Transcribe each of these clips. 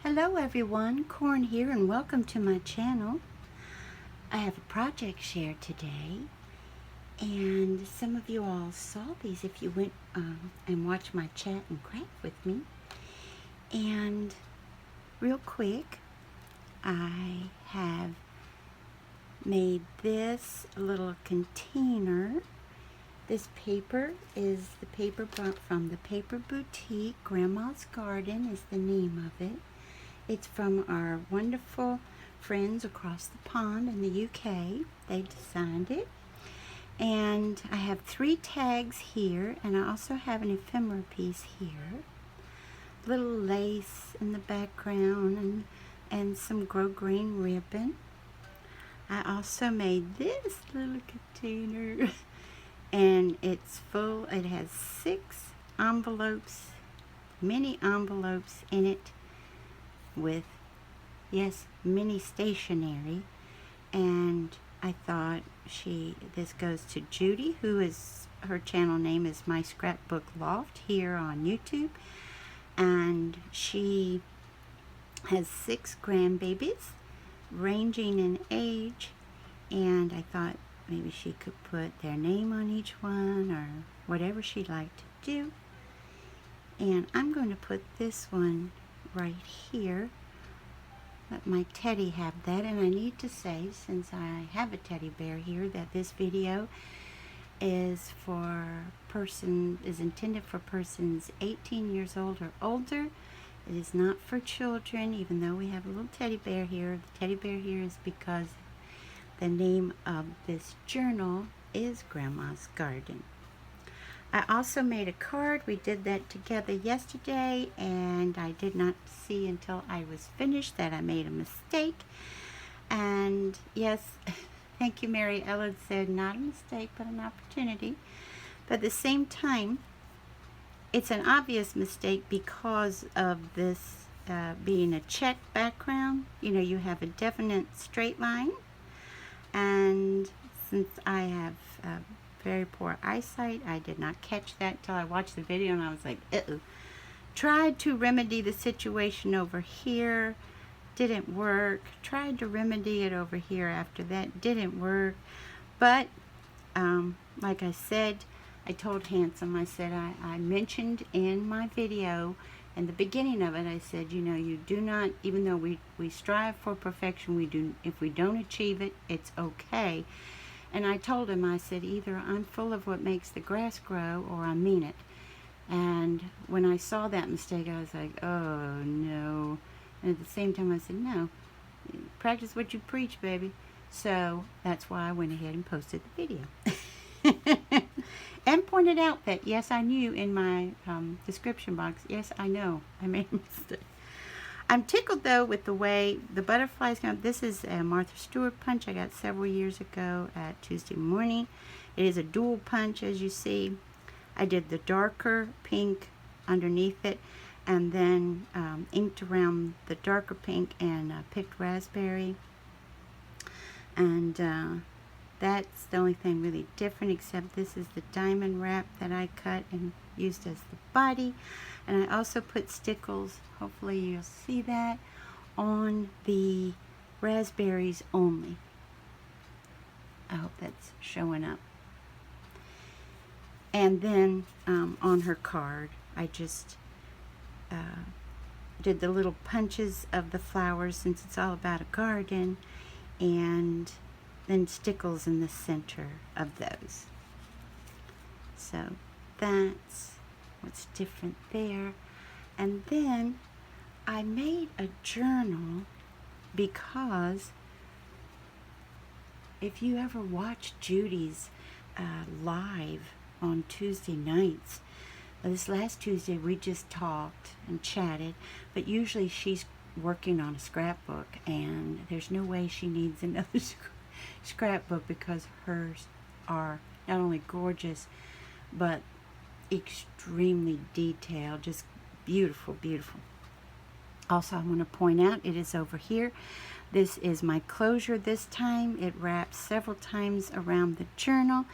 Hello everyone, Corn here and welcome to my channel. I have a project share today and some of you all saw these if you went and watched my chat and craft with me. And real quick, I have made this little container. This paper is the paper brought from the Paper Boutique. Grandma's Garden is the name of it. It's from our wonderful friends across the pond in the UK. They designed it. And I have 3 tags here, and I also have an ephemera piece here. Little lace in the background and some grosgrain ribbon. I also made this little container and it's full. It has 6 envelopes, mini envelopes in it with, yes, mini stationery. And I thought this goes to Judy, who is, her channel name is My Scrapbook Loft here on YouTube, and she has 6 grandbabies ranging in age, and I thought maybe she could put their name on each one or whatever she'd like to do. And I'm going to put this one right here. Let my teddy have that. And I need to say, since I have a teddy bear here, that this video is intended for persons 18 years old or older. It is not for children, even though we have a little teddy bear here. The teddy bear here is because the name of this journal is Grandma's Garden. I also made a card. We did that together yesterday, and I did not see until I was finished that I made a mistake. And yes, thank you, Mary Ellen said, not a mistake, but an opportunity. But at the same time, it's an obvious mistake because of this being a check background. You know, you have a definite straight line. And since I have very poor eyesight, I did not catch that until I watched the video, and I was like, uh-oh. Tried to remedy the situation over here, didn't work. Tried to remedy it over here after that, didn't work. But like I said, I told Handsome, I said, I mentioned in my video, in the beginning of it, I said, you know, you do not, even though we strive for perfection, if we don't achieve it, it's okay. And I told him, I said, either I'm full of what makes the grass grow or I mean it. And when I saw that mistake, I was like, oh no. And at the same time, I said, no, practice what you preach, baby. So that's why I went ahead and posted the video. And pointed out that, yes, I knew in my description box, yes, I know, I made a mistake. I'm tickled, though, with the way the butterflies come. This is a Martha Stewart punch I got several years ago at Tuesday Morning. It is a dual punch, as you see. I did the darker pink underneath it, and then inked around the darker pink and picked raspberry. And that's the only thing really different, except this is the diamond wrap that I cut and used as the body. And I also put stickles, hopefully you'll see that, on the raspberries only. I hope that's showing up. And then on her card, I just did the little punches of the flowers, since it's all about a garden, and then stickles in the center of those. So that's what's different there. And then I made a journal because if you ever watch Judy's live on Tuesday nights, this last Tuesday we just talked and chatted, but usually she's working on a scrapbook, and there's no way she needs another scrapbook because hers are not only gorgeous but extremely detailed, just beautiful, beautiful. Also, I want to point out, it is over here. This is my closure this time. It wraps several times around the journal,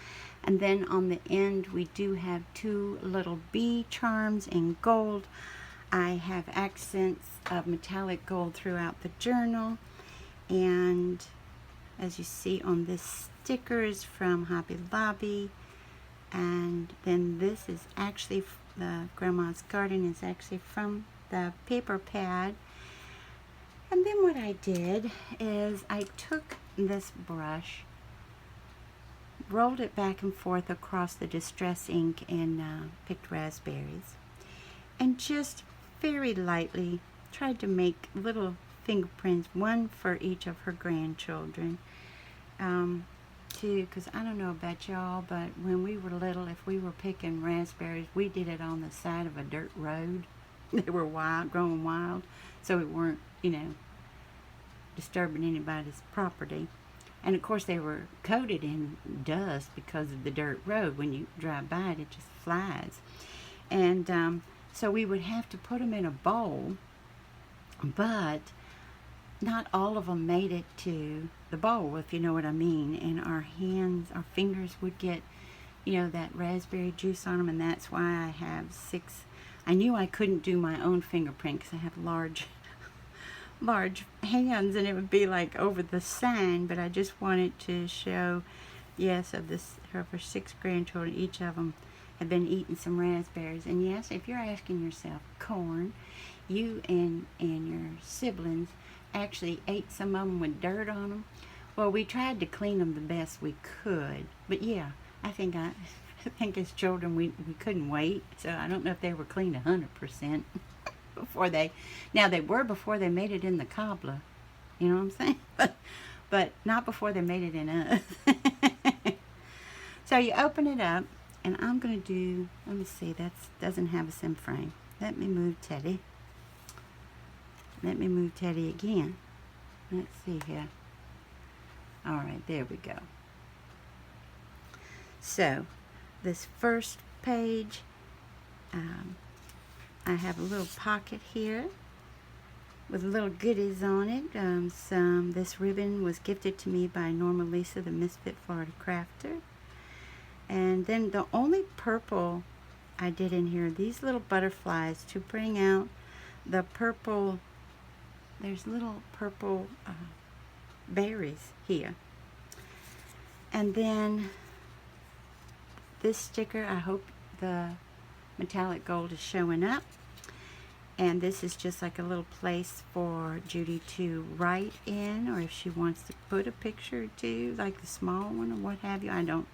And then on the end we do have two little bee charms in gold. I have accents of metallic gold throughout the journal, and as you see on this sticker is from Hobby Lobby, and then this is actually the Grandma's Garden is actually from the paper pad. And then what I did is I took this brush, rolled it back and forth across the distress ink and picked raspberries, and just very lightly tried to make little fingerprints, one for each of her grandchildren. Because I don't know about y'all, but when we were little, if we were picking raspberries, we did it on the side of a dirt road. They were wild, growing wild, so we weren't, disturbing anybody's property. And of course they were coated in dust because of the dirt road. When you drive by it, it just flies. And so we would have to put them in a bowl, but not all of them made it to the bowl, if you know what I mean. And our fingers would get, that raspberry juice on them, and that's why I have 6. I knew I couldn't do my own fingerprint because I have large hands, and it would be like over the sign, but I just wanted to show, yes, of her 6 grandchildren, each of them have been eating some raspberries. And yes, if you're asking yourself, Corn, you and your siblings actually ate some of them with dirt on them. Well, we tried to clean them the best we could, but yeah, I think as children we couldn't wait, so I don't know if they were cleaned 100% before they made it in the cobbler, you know what I'm saying? but not before they made it in us. So you open it up, and I'm gonna do, let me see, that doesn't have a sim frame. Let me move Teddy again. Let's see here. All right, there we go. So this first page, I have a little pocket here with little goodies on it. This ribbon was gifted to me by Norma Lisa, the Misfit Florida Crafter. And then the only purple I did in here, these little butterflies to bring out the purple. There's little purple berries here. And then this sticker, I hope the metallic gold is showing up. And this is just like a little place for Judy to write in, or if she wants to put a picture too, like the small one or what have you. I don't,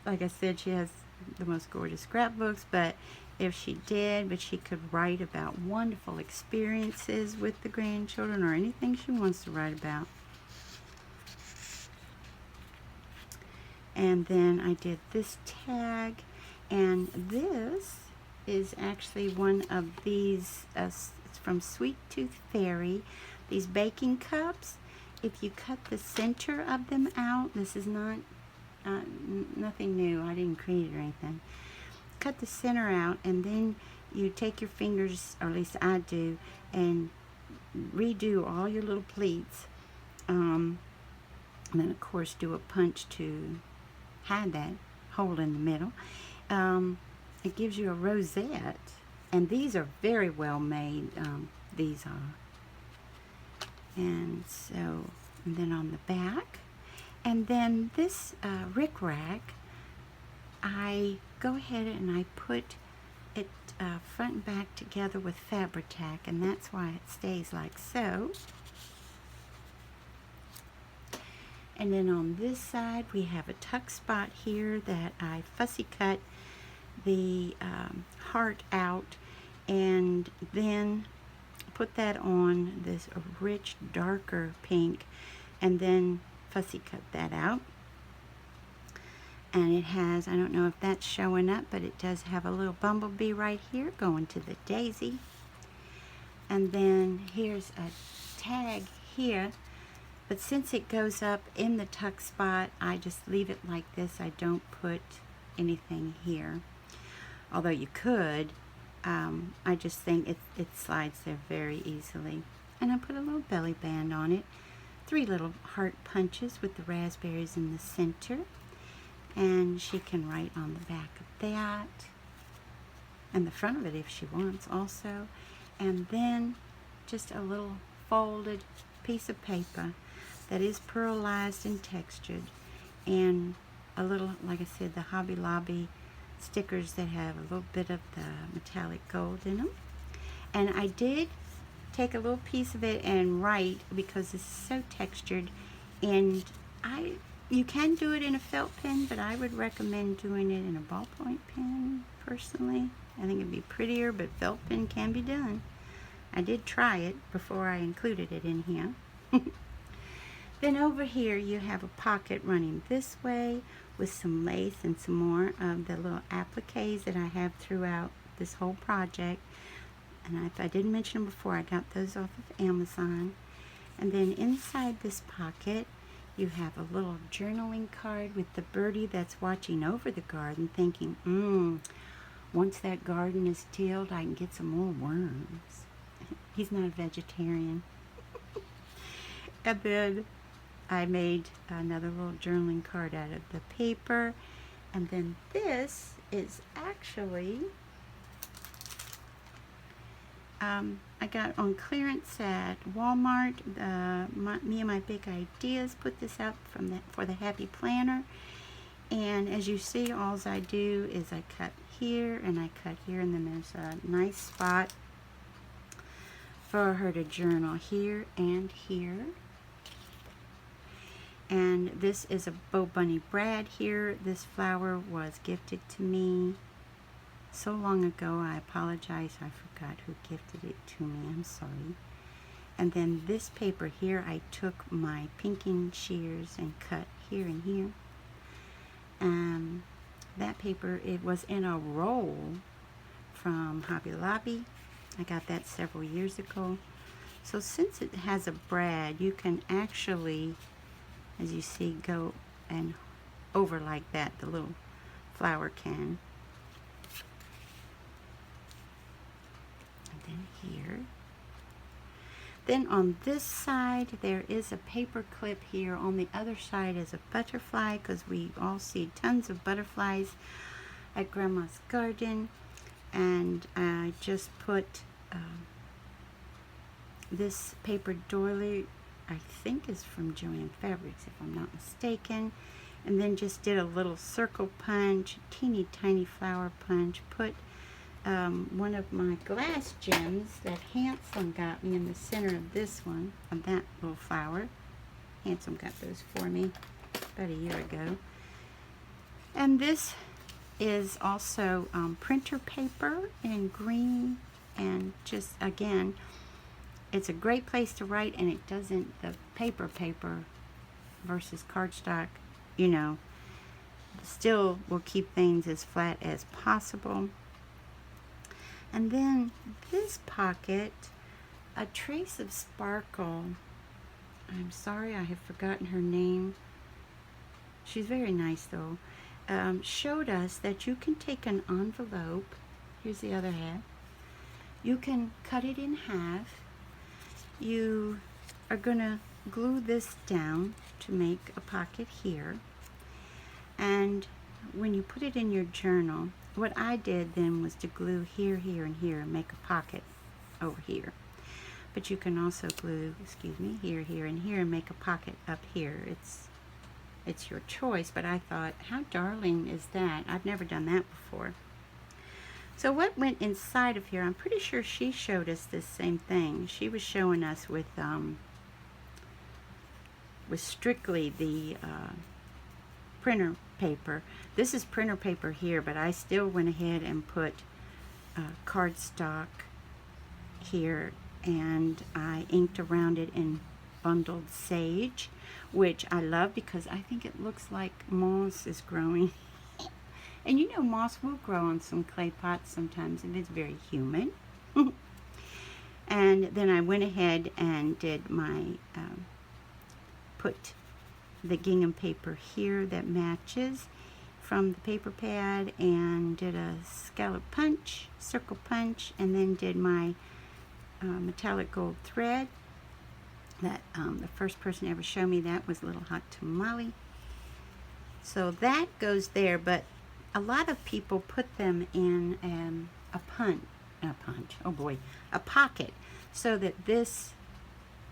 like I said, she has the most gorgeous scrapbooks, but if she could write about wonderful experiences with the grandchildren or anything she wants to write about. And then I did this tag, and this is actually one of these, it's from Sweet Tooth Fairy, these baking cups. If you cut the center of them out, this is not nothing new, I didn't create it or anything. Cut the center out, and then you take your fingers, or at least I do, and redo all your little pleats, and then of course do a punch to hide that hole in the middle. It gives you a rosette, and these are very well made, these are. And so, and then on the back, and then this rickrack, I go ahead and I put it front and back together with Fabri-Tac, and that's why it stays like so. And then on this side we have a tuck spot here that I fussy cut the heart out, and then put that on this rich darker pink, and then fussy cut that out. And it has, I don't know if that's showing up, but it does have a little bumblebee right here going to the daisy. And then here's a tag here, but since it goes up in the tuck spot, I just leave it like this. I don't put anything here, although you could. I just think it slides there very easily. And I put a little belly band on it, 3 little heart punches with the raspberries in the center, and she can write on the back of that. and the front of it if she wants also. And then just a little folded piece of paper that is pearlized and textured, and a little, like I said, the Hobby Lobby stickers that have a little bit of the metallic gold in them. And I did take a little piece of it and write, because it's so textured, and you can do it in a felt pen, but I would recommend doing it in a ballpoint pen personally. I think it'd be prettier, but felt pen can be done. I did try it before I included it in here. Then over here you have a pocket running this way with some lace and some more of the little appliques that I have throughout this whole project. And if I didn't mention them before, I got those off of Amazon. And then inside this pocket you have a little journaling card with the birdie that's watching over the garden thinking, once that garden is tilled, I can get some more worms. He's not a vegetarian. And then I made another little journaling card out of the paper. And then this is actually, I got on clearance at Walmart. Me and My Big Ideas put this out for the Happy Planner. And as you see, all I do is I cut here and I cut here, and then there's a nice spot for her to journal here and here. And this is a Bo Bunny Brad here. This flower was gifted to me so long ago. I apologize, I forgot who gifted it to me. I'm sorry. And then this paper here, I took my pinking shears and cut here and here. That paper, it was in a roll from Hobby Lobby. I got that several years ago. So since it has a brad, you can actually, as you see, go and over like that, the little flower can. And then here. Then on this side, there is a paper clip here. On the other side is a butterfly, because we all see tons of butterflies at Grandma's garden. And I just put this paper doily, I think is from Joann Fabrics, if I'm not mistaken. And then just did a little circle punch, teeny tiny flower punch. Put one of my glass gems that Handsome got me in the center of this one, of that little flower. Handsome got those for me about a year ago. And this is also printer paper in green, and just again, it's a great place to write, and it doesn't, the paper versus cardstock, you know, still will keep things as flat as possible. And then this pocket, a Trace of Sparkle. I'm sorry, I have forgotten her name. She's very nice though. Showed us that you can take an envelope. Here's the other half. You can cut it in half. You are going to glue this down to make a pocket here. And when you put it in your journal, what I did then was to glue here, here, and here and make a pocket over here. But you can also glue, here, here, and here and make a pocket up here. It's your choice, but I thought, how darling is that? I've never done that before. So what went inside of here, I'm pretty sure she showed us this same thing. She was showing us with strictly the printer paper. This is printer paper here, but I still went ahead and put cardstock here, and I inked around it in bundled sage, which I love because I think it looks like moss is growing. And you know, moss will grow on some clay pots sometimes if it's very humid. And then I went ahead and did my put the gingham paper here that matches from the paper pad, and did a scallop punch, circle punch, and then did my metallic gold thread. That the first person to ever show me that was Little Hot Tamale. So that goes there, but a lot of people put them in a pocket, so that this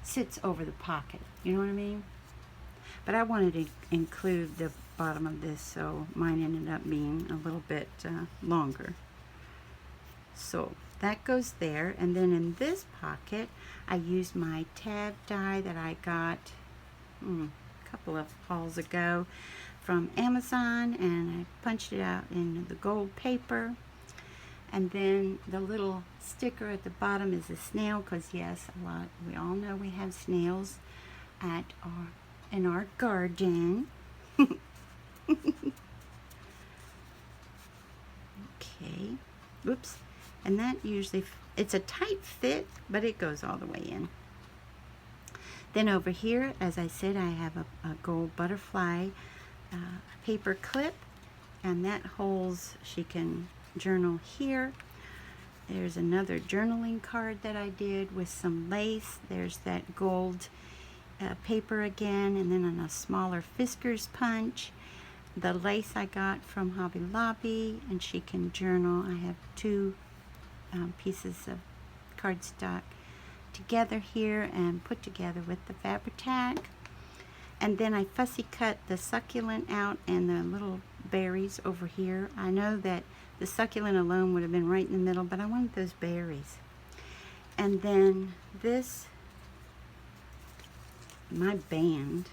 sits over the pocket. You know what I mean? But I wanted to include the bottom of this, so mine ended up being a little bit longer. So that goes there, and then in this pocket I used my tab die that I got a couple of hauls ago from Amazon, and I punched it out in the gold paper. And then the little sticker at the bottom is a snail, because yes, we all know we have snails in our garden. Okay, whoops. And that usually, it's a tight fit, but it goes all the way in. Then over here, as I said, I have a gold butterfly paper clip, and that holds, she can journal here. There's another journaling card that I did with some lace. There's that gold paper again, and then on a smaller Fiskars punch. The lace I got from Hobby Lobby, and she can journal. I have two pieces of cardstock together here and put together with the Fabri-Tac. And then I fussy cut the succulent out and the little berries over here. I know that the succulent alone would have been right in the middle, but I wanted those berries. And then this, my band,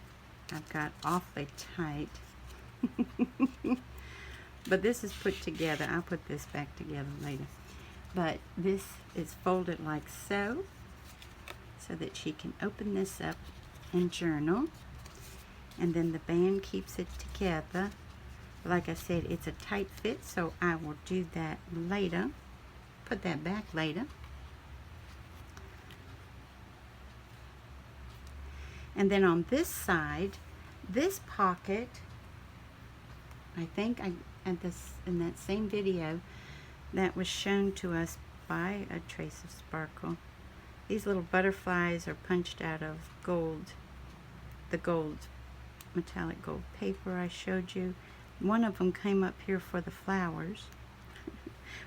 I've got awfully tight. But this is put together. I'll put this back together later. But this is folded like so that she can open this up and journal. And then the band keeps it together. Like I said, it's a tight fit, so I will do that later. Put that back later. And then on this side, this pocket, I think in that same video that was shown to us by a Trace of Sparkle, these little butterflies are punched out of gold, the gold, metallic gold paper I showed you. One of them came up here for the flowers.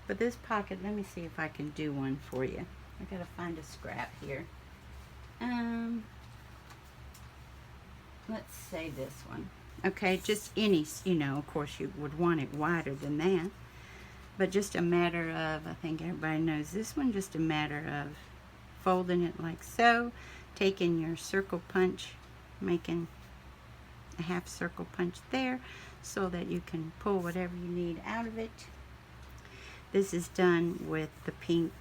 But this pocket, let me see if I can do one for you. I gotta find a scrap here. Let's say this one. Okay, just any, of course you would want it wider than that. But just a matter of, I think everybody knows this one, just a matter of folding it like so, taking your circle punch, making a half circle punch there so that you can pull whatever you need out of it. This is done with the pink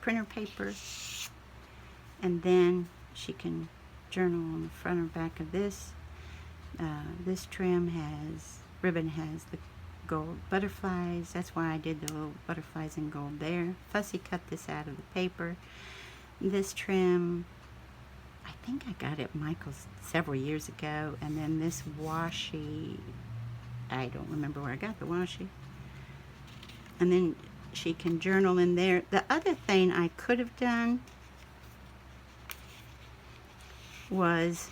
printer paper, and then she can journal on the front or back of this. This ribbon has the gold butterflies. That's why I did the little butterflies in gold there. Fussy cut this out of the paper. This trim, I think I got it at Michael's several years ago. And then this washi, I don't remember where I got the washi. And then she can journal in there. The other thing I could have done was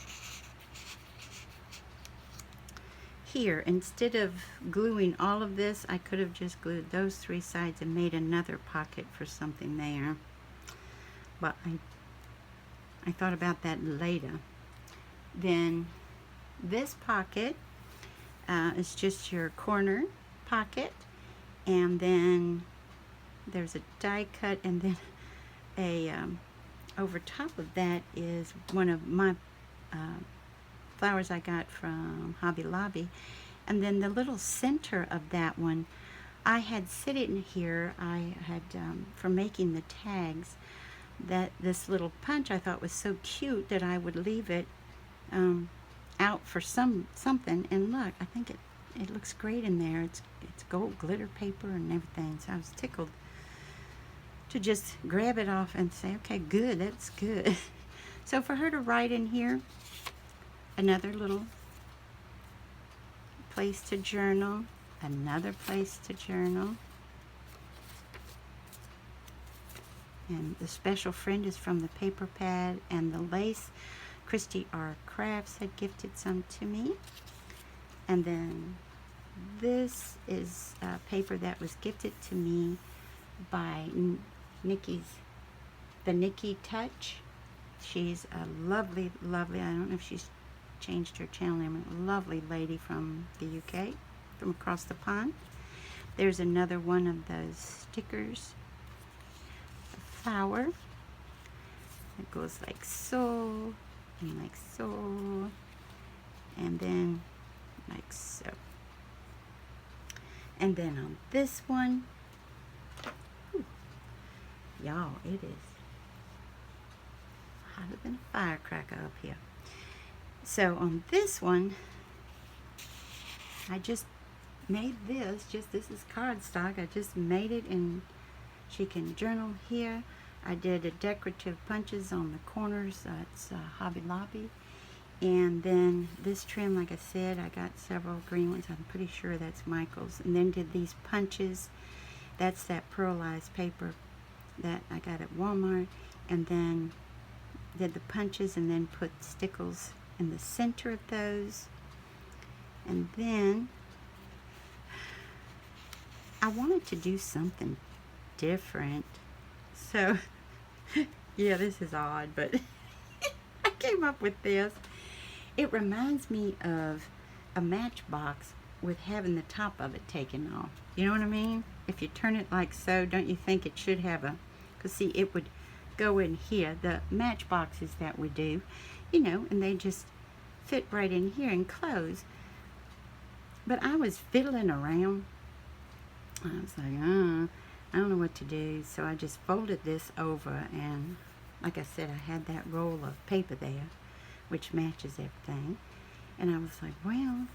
here, instead of gluing all of this, I could have just glued those three sides and made another pocket for something there. But I thought about that later. Then this pocket is just your corner pocket, and then there's a die cut, and then a over top of that is one of my flowers I got from Hobby Lobby. And then the little center of that one, I had sit in here, I had for making the tags, that this little punch I thought was so cute that I would leave it out for something. And look, I think it looks great in there. It's gold glitter paper and everything, so I was tickled to just grab it off and say, okay, good, that's good. So for her to write in here, another little place to journal, another place to journal. And the special friend is from the paper pad, and the lace, Christy R. Crafts had gifted some to me. And then this is paper that was gifted to me by the Nikki Touch. She's a lovely, lovely, I don't know if she's changed her channel name, a lovely lady from the UK, from across the pond. There's another one of those stickers, a flower. It goes like so, and like so, and then like so. And then on this one, y'all, it is hotter than a firecracker up here. So on this one, I just made this, this is cardstock. I just made it, and she can journal here. I did a decorative punches on the corners. That's Hobby Lobby. And then this trim, like I said, I got several green ones. I'm pretty sure that's Michael's. And then did these punches. That's that pearlized paper that I got at Walmart. And then did the punches and then put stickles in the center of those. And then I wanted to do something different. So, yeah, this is odd, but I came up with this. It reminds me of a matchbox with having the top of it taken off. You know what I mean? If you turn it like so, don't you think it should have a, because see, it would go in here. The matchboxes that we do, you know, and they just fit right in here and close. But I was fiddling around. I was like, I don't know what to do. So I just folded this over, and like I said, I had that roll of paper there, which matches everything. And I was like, well,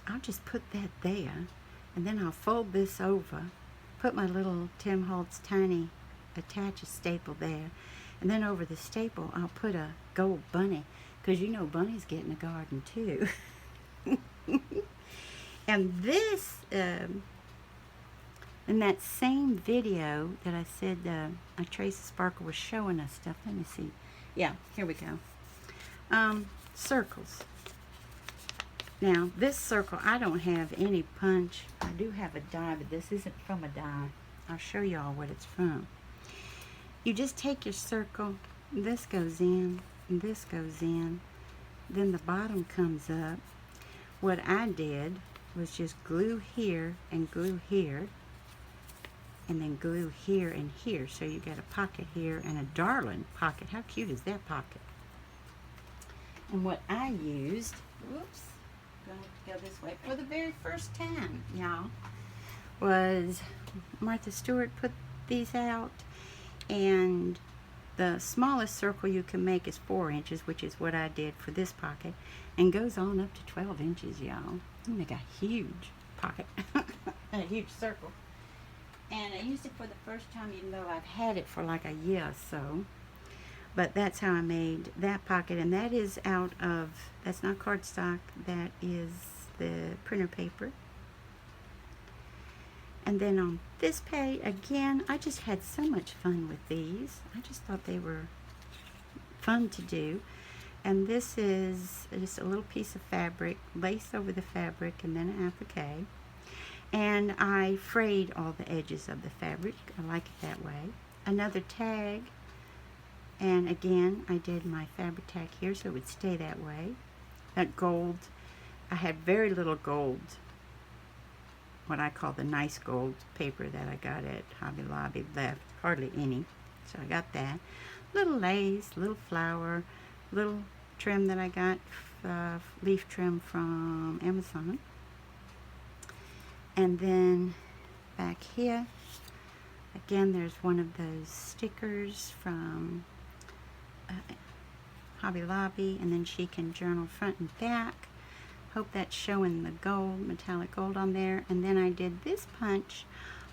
I'll just put that there, and then I'll fold this over, put my little Tim Holtz Tiny attach a staple there, and then over the staple I'll put a gold bunny, because you know bunnies get in the garden too. And this, in that same video that I said Tracy Sparkle was showing us stuff. Let me see. Yeah, here we go. Circles. Now, this circle, I don't have any punch. I do have a die, but this isn't from a die. I'll show y'all what it's from. You just take your circle, this goes in, and this goes in, then the bottom comes up. What I did was just glue here and glue here, and then glue here and here. So you got a pocket here and a darling pocket. How cute is that pocket? And what I used, whoops, going to go this way for the very first time, y'all, was Martha Stewart put these out, and the smallest circle you can make is 4 inches, which is what I did for this pocket, and goes on up to 12 inches, y'all. You make a huge pocket, and a huge circle. And I used it for the first time, even though I've had it for like a year or so. But that's how I made that pocket, and that is out of, that's not cardstock, that is the printer paper. And then on this page, again, I just had so much fun with these. I just thought they were fun to do. And this is just a little piece of fabric, lace over the fabric, and then an applique. And I frayed all the edges of the fabric. I like it that way. Another tag. And again, I did my fabric tag here so it would stay that way. That gold, I had very little gold, what I call the nice gold paper that I got at Hobby Lobby left. Hardly any. So I got that. Little lace, little flower, little trim that I got, leaf trim from Amazon. And then back here, again, there's one of those stickers from Hobby Lobby, and then she can journal front and back. Hope that's showing the gold, metallic gold on there. And then I did this punch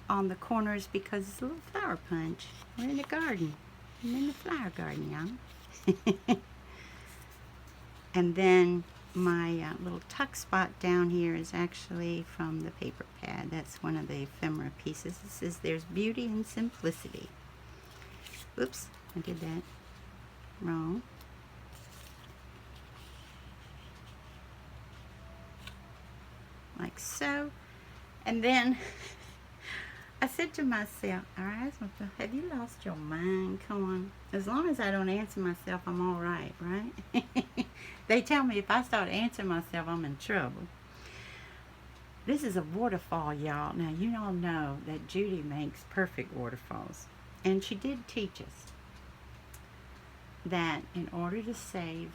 on the corners because it's a little flower punch. We're in the garden. I'm in the flower garden, y'all. And then my little tuck spot down here is actually from the paper pad. That's one of the ephemera pieces. It says there's beauty in simplicity. Oops, I did that wrong. Like like so. And then I said to myself, all right, have you lost your mind? Come on. As long as I don't answer myself, I'm all right, right? They tell me if I start answering myself, I'm in trouble. This is a waterfall, y'all. Now, you all know that Judy makes perfect waterfalls. And she did teach us that in order to save,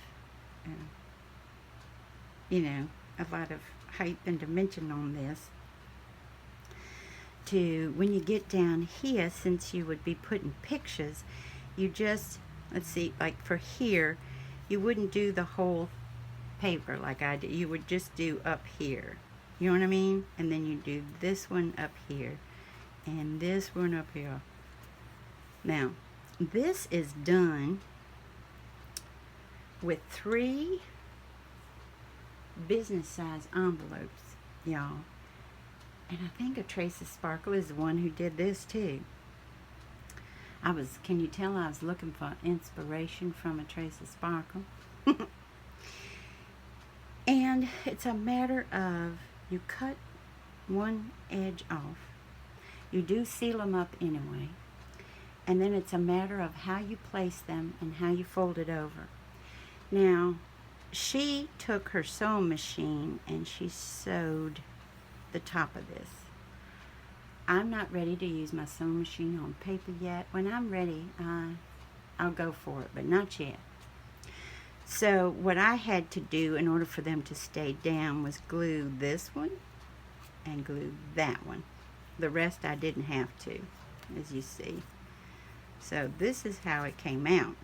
a lot of height and dimension on this, when you get down here, since you would be putting pictures, you just, let's see, like for here, you wouldn't do the whole paper like I did. You would just do up here. You know what I mean? And then you do this one up here and this one up here. Now, this is done with 3 business size envelopes, y'all. And I think a Trace of Sparkle is the one who did this too. Can you tell I was looking for inspiration from a Trace of Sparkle? And it's a matter of, you cut one edge off. You do seal them up anyway. And then it's a matter of how you place them and how you fold it over. Now, she took her sewing machine and she sewed the top of this. I'm not ready to use my sewing machine on paper yet. When I'm ready, I'll go for it, but not yet. So what I had to do in order for them to stay down was glue this one and glue that one. The rest I didn't have to, as you see. So this is how it came out.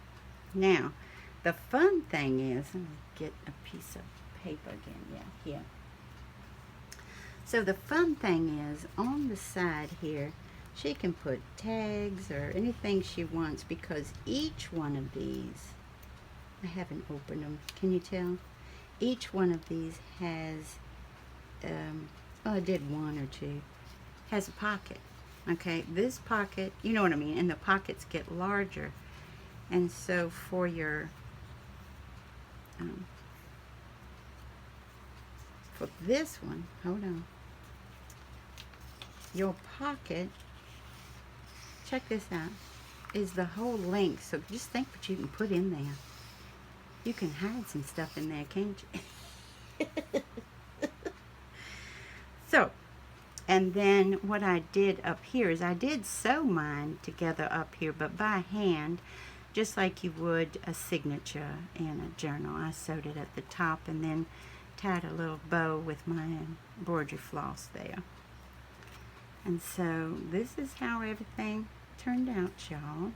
Now, the fun thing is, let me get a piece of paper again. Yeah, here. So the fun thing is, on the side here, she can put tags or anything she wants, because each one of these, I haven't opened them, can you tell? Each one of these has, I did 1 or 2, has a pocket. Okay, this pocket, you know what I mean, and the pockets get larger. And so for your, for this one, hold on, your pocket, check this out, is the whole length. So just think what you can put in there. You can hide some stuff in there, can't you? So, and then what I did up here is I did sew mine together up here, but by hand, just like you would a signature in a journal. I sewed it at the top and then tied a little bow with my embroidery floss there. And so this is how everything turned out, y'all.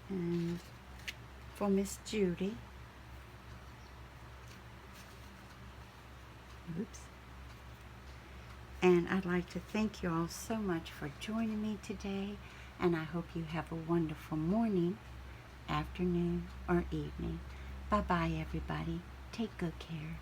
And for Miss Judy, oops. And I'd like to thank you all so much for joining me today, and I hope you have a wonderful morning, afternoon, or evening. Bye-bye, everybody. Take good care.